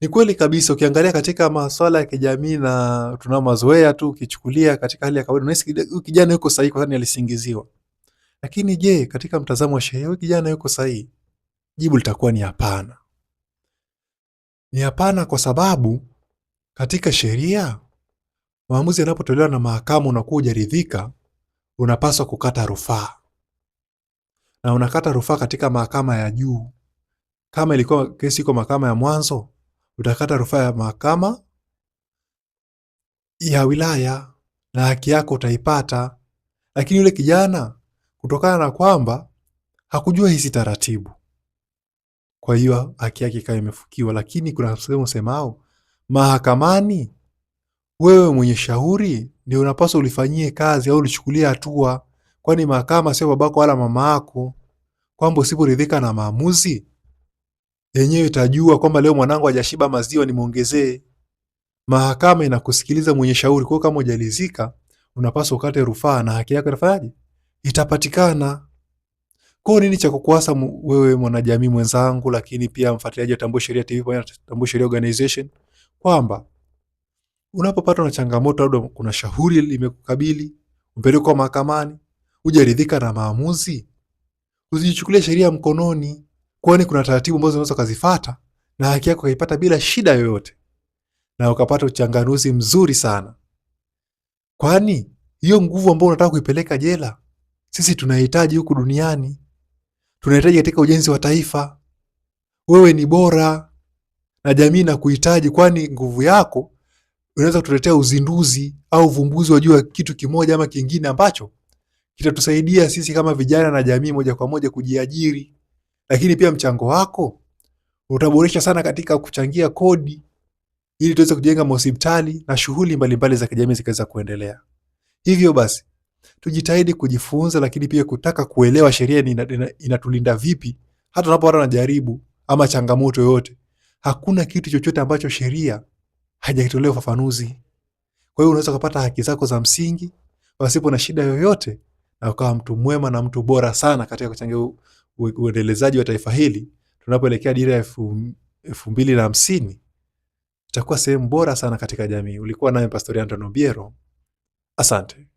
Ni kweli kabisa, ukiangalia katika masuala ya kijamii na tunao mazoea tu, ukichukulia katika hali ya kawaida unahisi huyu kijana yuko sahihi kwa sababu alisingiziwa. Lakini je, katika mtazamo wa sheria huyu kijana yuko sahihi? Jibu litakuwa ni hapana. Ni hapana kwa sababu katika sheria maamuzi yanapotolewa na mahakama unakuwa hujaridhika, unapaswa kukata rufaa. Na unakata rufaa katika mahakama ya juu. Kama ilikuwa kesi iko mahakama ya mwanzo, utakata rufaa ya mahakama ya wilaya na haki yako utaipata. Lakini yule kijana kutokana na kwamba hakujua hizi taratibu, kwa hiyo haki yake ikawa imefukiwa. Lakini kuna sehemu semao mahakamani, wewe mwenye shauri ndio unapaswa ulifanyie kazi au ulichukulie hatua, kwani mahakama sio babako wala mama yako, kwamba usiporidhika na maamuzi yenyewe itajua kwamba leo mwanangu hajashiba maziwa nimuongezee. Mahakama inakusikiliza mwenye shauri, kwa kama hujalizika unapaswa ukate rufaa na haki yako itafanyaje? Itapatikana. Kwa nini cha kukuasa wewe mwanajamii mwenzangu, lakini pia mfuatiliaji wa Tambua Sheria TV pamoja na Tambua Sheria Organization, kwamba unapopatwa na changamoto, labda kuna shauri limekukabili, umpelekwa mahakamani, hujaridhika na maamuzi, usijichukulie sheria mkononi, kwani kuna taratibu ambazo unaweza kuzifuata na haki yako kaipata bila shida yoyote na ukapata uchanganuzi mzuri sana. Kwani hiyo nguvu ambayo unataka kuipeleka jela, sisi tunahitaji huku duniani. Tunahitaji katika ujenzi wa taifa. Wewe ni bora na jamii na kuhitaji, kwani nguvu yako unaweza kutuletea uzinduzi au uvumbuzi wa juu ya kitu kimoja ama kingine ambacho kitatusaidia sisi kama vijana na jamii moja kwa moja kujiajiri. Lakini pia mchango wako utaboresha sana katika kuchangia kodi ili tuweze kujenga hospitali na shughuli mbalimbali za kijamii zikaweza kuendelea. Hivyo basi tujitahidi kujifunza, lakini pia kutaka kuelewa sheria inatulinda vipi hata tunapopata na jaribu ama changamoto yoyote. Hakuna kitu chochote ambacho sheria haijatolea ufafanuzi. Kwa hiyo unaweza kupata haki zako za msingi pasipo na shida yoyote na ukawa mtu mwema na mtu bora sana katika kuchangia uendelezaji wa taifa hili. Tunapoelekea dira ya 2050 itakuwa sehemu bora sana katika jamii. Ulikuwa naye Pastor Anton Obiero. Asante.